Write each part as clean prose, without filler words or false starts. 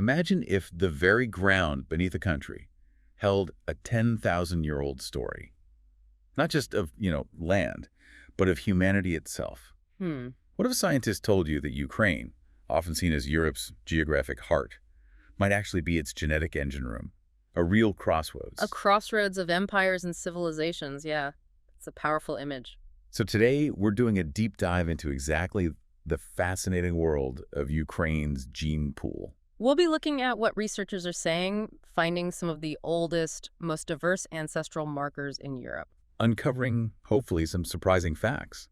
Imagine if the very ground beneath a country held a 10,000-year-old story. Not just of, land, but of humanity itself. Hmm. What if a scientist told you that Ukraine, often seen as Europe's geographic heart, might actually be its genetic engine room, a real crossroads? A crossroads of empires and civilizations, yeah. It's a powerful image. So today, we're doing a deep dive into exactly the fascinating world of Ukraine's gene pool. We'll be looking at what researchers are saying, finding some of the oldest, most diverse ancestral markers in Europe. Uncovering, hopefully, some surprising facts.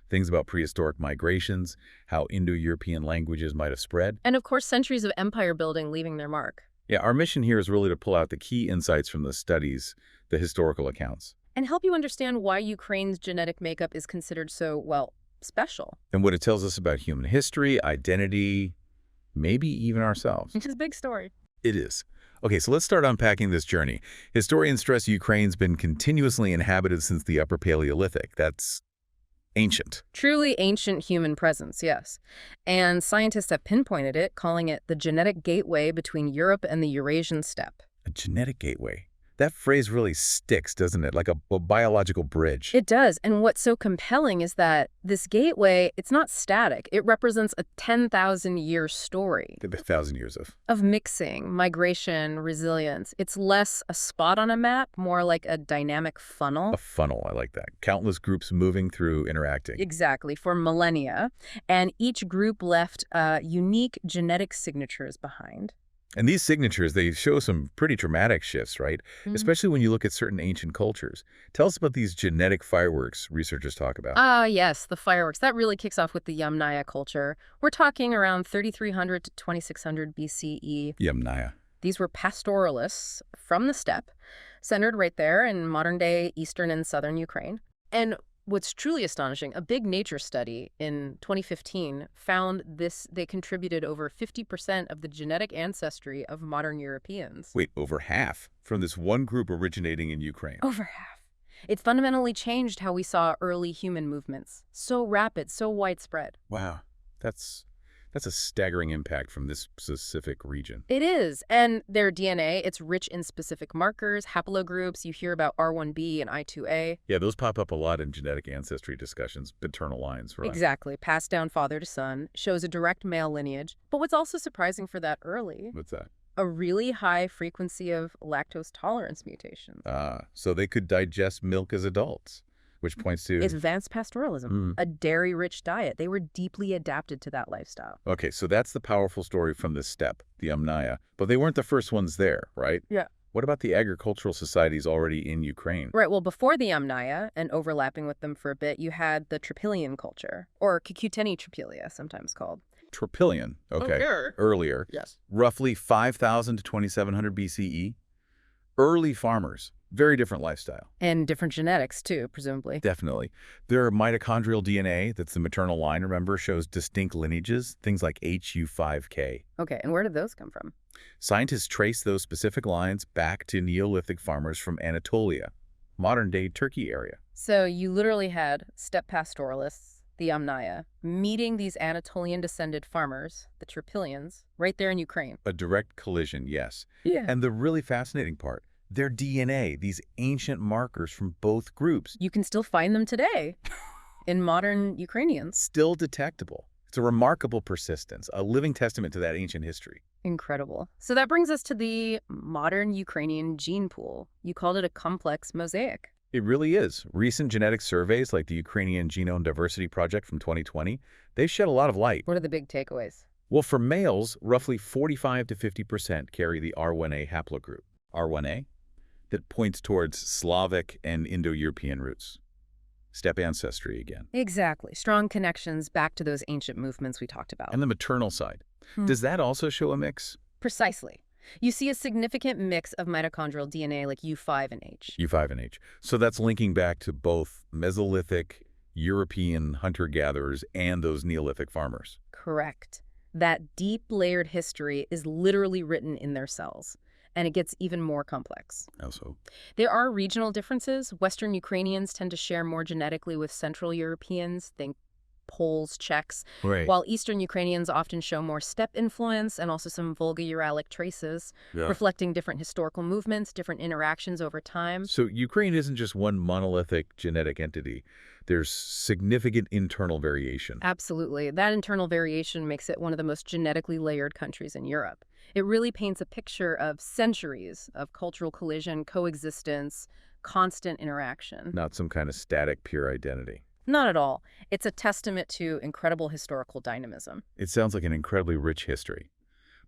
Things about prehistoric migrations, how Indo-European languages might have spread. And of course, centuries of empire building leaving their mark. Yeah, our mission here is really to pull out the key insights from the studies, the historical accounts. And help you understand why Ukraine's genetic makeup is considered so, well, special. And what it tells us about human history, identity, maybe even ourselves. It's a big story. It is. Okay, so let's start unpacking this journey. Historians stress Ukraine's been continuously inhabited since the Upper Paleolithic. That's ancient. Truly ancient human presence, yes. And scientists have pinpointed it, calling it the genetic gateway between Europe and the Eurasian steppe. A genetic gateway. That phrase really sticks, doesn't it? Like a biological bridge. It does. And what's so compelling is that this gateway, it's not static. It represents a 10,000-year story. 1,000 years Of mixing, migration, resilience. It's less a spot on a map, more like a dynamic funnel. A funnel, I like that. Countless groups moving through, interacting. Exactly, for millennia. And each group left unique genetic signatures behind. And these signatures, they show some pretty dramatic shifts, right? Especially when you look at certain ancient cultures. Tell us about these genetic fireworks researchers talk about. Yes, the fireworks. That really kicks off with the Yamnaya culture. We're talking around 3,300 to 2,600 BCE. Yamnaya. These were pastoralists from the steppe, centered right there in modern-day eastern and southern Ukraine. And what's truly astonishing, a big nature study in 2015 found they contributed over 50% of the genetic ancestry of modern Europeans. Wait, over half from this one group originating in Ukraine. Over half. It fundamentally changed how we saw early human movements. So rapid, so widespread. Wow, that's a staggering impact from this specific region. It is. And their DNA, it's rich in specific markers, haplogroups. You hear about R1b and I2A. Yeah, those pop up a lot in genetic ancestry discussions, paternal lines, right? Exactly. Passed down father to son, shows a direct male lineage. But what's also surprising for that early, What's that? a really high frequency of lactose tolerance mutations. So they could digest milk as adults, which points to... Advanced pastoralism, a dairy-rich diet. They were deeply adapted to that lifestyle. Okay, so that's the powerful story from the steppe, the Yamnaya. But they weren't the first ones there, right? Yeah. What about the agricultural societies already in Ukraine? Right, well, before the Yamnaya, and overlapping with them for a bit, you had the Trypillian culture, or Cucuteni Trypilia, sometimes called. Trypillian, okay. Earlier. Yes. Roughly 5,000 to 2,700 BCE. Early farmers. Very different lifestyle. And different genetics, too, presumably. Definitely. Their mitochondrial DNA, that's the maternal line, remember, shows distinct lineages, things like HU5K. Okay, and where did those come from? Scientists trace those specific lines back to Neolithic farmers from Anatolia, modern-day Turkey area. So you literally had steppe pastoralists, the Yamnaya, meeting these Anatolian-descended farmers, the Trypillians, right there in Ukraine. A direct collision, yes. Yeah. And the really fascinating part, their DNA, these ancient markers from both groups. You can still find them today in modern Ukrainians. Still detectable. It's a remarkable persistence, a living testament to that ancient history. Incredible. So that brings us to the modern Ukrainian gene pool. You called it a complex mosaic. It really is. Recent genetic surveys like the Ukrainian Genome Diversity Project from 2020, they've shed a lot of light. What are the big takeaways? Well, for males, roughly 45 to 50% carry the R1A haplogroup. R1A? That points towards Slavic and Indo-European roots. Steppe ancestry again. Exactly. Strong connections back to those ancient movements we talked about. And the maternal side. Does that also show a mix? Precisely. You see a significant mix of mitochondrial DNA like U5 and H. U5 and H. So that's linking back to both Mesolithic, European hunter-gatherers and those Neolithic farmers. Correct. That deep layered history is literally written in their cells. And it gets even more complex. How so? There are regional differences. Western Ukrainians tend to share more genetically with Central Europeans, think Poles, Czechs, Right. while Eastern Ukrainians often show more steppe influence and also some Volga-Uralic traces, Yeah. reflecting different historical movements, different interactions over time. So Ukraine isn't just one monolithic genetic entity. There's significant internal variation. Absolutely. That internal variation makes it one of the most genetically layered countries in Europe. It really paints a picture of centuries of cultural collision, coexistence, constant interaction. Not some kind of static, pure identity. Not at all. It's a testament to incredible historical dynamism. It sounds like an incredibly rich history.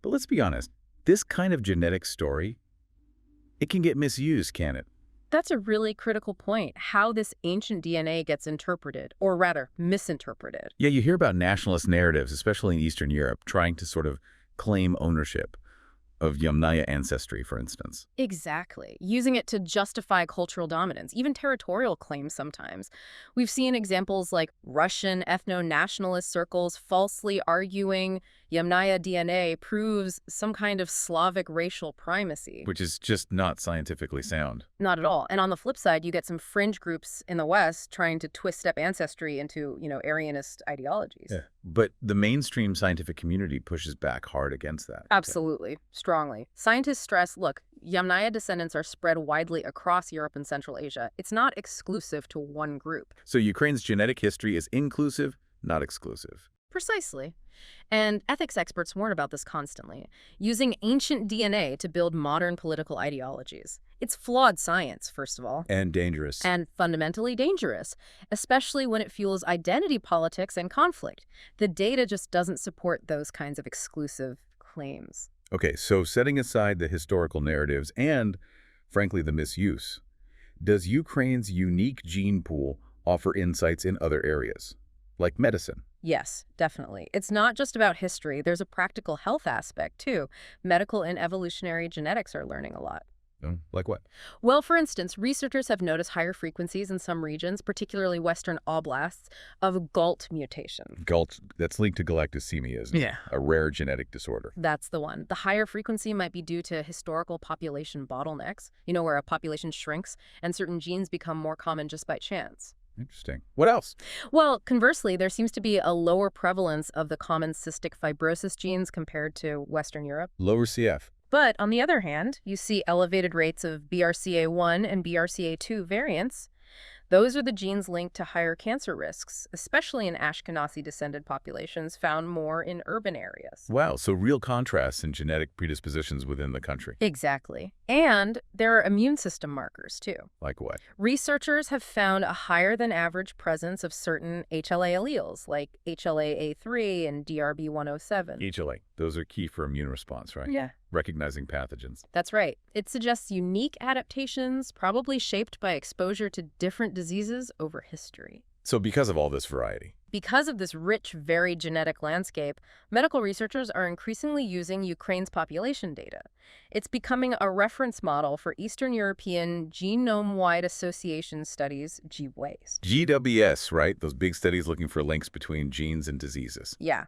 But let's be honest, this kind of genetic story, it can get misused, can it? That's a really critical point, how this ancient DNA gets interpreted, or rather, misinterpreted. Yeah, you hear about nationalist narratives, especially in Eastern Europe, trying to sort of claim ownership of Yamnaya ancestry, for instance. Exactly. Using it to justify cultural dominance, even territorial claims sometimes. We've seen examples like Russian ethno-nationalist circles falsely arguing Yamnaya DNA proves some kind of Slavic racial primacy. Which is just not scientifically sound. Not at all. And on the flip side, you get some fringe groups in the West trying to twist up ancestry into, Aryanist ideologies. Yeah. But the mainstream scientific community pushes back hard against that. Absolutely. Strongly. Scientists stress, look, Yamnaya descendants are spread widely across Europe and Central Asia. It's not exclusive to one group. So Ukraine's genetic history is inclusive, not exclusive. Precisely. And ethics experts warn about this constantly, using ancient DNA to build modern political ideologies. It's flawed science, first of all. And dangerous. And fundamentally dangerous, especially when it fuels identity politics and conflict. The data just doesn't support those kinds of exclusive claims. Okay, so setting aside the historical narratives and, frankly, the misuse, does Ukraine's unique gene pool offer insights in other areas, like medicine? Yes, definitely. It's not just about history. There's a practical health aspect, too. Medical and evolutionary genetics are learning a lot. Oh, like what? Well, for instance, researchers have noticed higher frequencies in some regions, particularly Western oblasts, of GALT mutation. GALT, that's linked to galactosemia, isn't it? Yeah. A rare genetic disorder. That's the one. The higher frequency might be due to historical population bottlenecks, where a population shrinks and certain genes become more common just by chance. Interesting. What else? Well, conversely, there seems to be a lower prevalence of the common cystic fibrosis genes compared to Western Europe. Lower CF. But on the other hand, you see elevated rates of BRCA1 and BRCA2 variants. Those are the genes linked to higher cancer risks, especially in Ashkenazi-descended populations found more in urban areas. Wow, so real contrasts in genetic predispositions within the country. Exactly. And there are immune system markers, too. Like what? Researchers have found a higher than average presence of certain HLA alleles, like HLA-A3 and DRB107. HLA. Those are key for immune response, right? Yeah. Recognizing pathogens. That's right. It suggests unique adaptations, probably shaped by exposure to different diseases over history. So because of all this variety. Because of this rich, varied genetic landscape, medical researchers are increasingly using Ukraine's population data. It's becoming a reference model for Eastern European Genome-Wide Association studies, GWAS. GWS, right? Those big studies looking for links between genes and diseases. Yeah.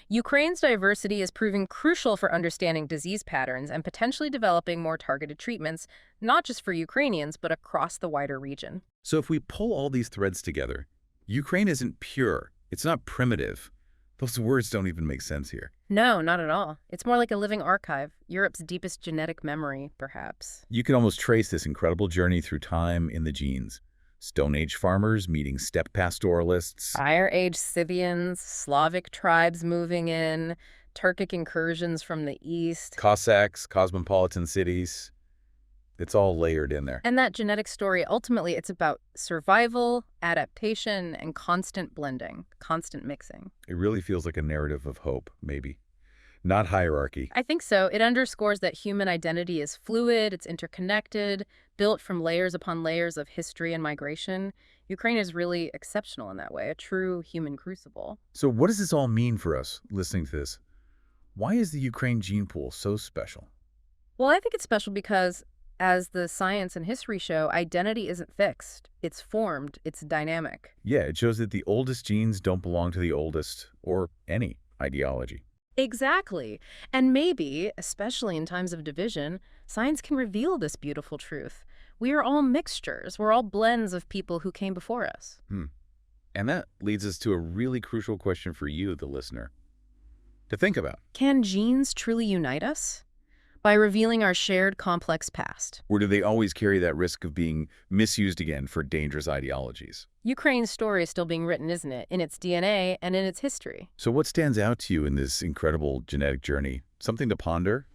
Ukraine's diversity is proving crucial for understanding disease patterns and potentially developing more targeted treatments, not just for Ukrainians, but across the wider region. So if we pull all these threads together, Ukraine isn't pure. It's not primitive. Those words don't even make sense here. No, not at all. It's more like a living archive, Europe's deepest genetic memory, perhaps. You can almost trace this incredible journey through time in the genes. Stone Age farmers meeting steppe pastoralists. Fire Age Scythians, Slavic tribes moving in, Turkic incursions from the east. Cossacks, cosmopolitan cities. It's all layered in there. And that genetic story, ultimately, it's about survival, adaptation, and constant blending, constant mixing. It really feels like a narrative of hope, maybe. Not hierarchy. I think so. It underscores that human identity is fluid, it's interconnected, built from layers upon layers of history and migration. Ukraine is really exceptional in that way, a true human crucible. So what does this all mean for us, listening to this? Why is the Ukraine gene pool so special? Well, I think it's special because, as the science and history show, identity isn't fixed. It's formed. It's dynamic. Yeah, it shows that the oldest genes don't belong to the oldest, or any, ideology. Exactly. And maybe, especially in times of division, science can reveal this beautiful truth. We are all mixtures. We're all blends of people who came before us. And that leads us to a really crucial question for you, the listener, to think about. Can genes truly unite us? By revealing our shared complex past. Or do they always carry that risk of being misused again for dangerous ideologies? Ukraine's story is still being written, isn't it? In its DNA and in its history. So what stands out to you in this incredible genetic journey? Something to ponder?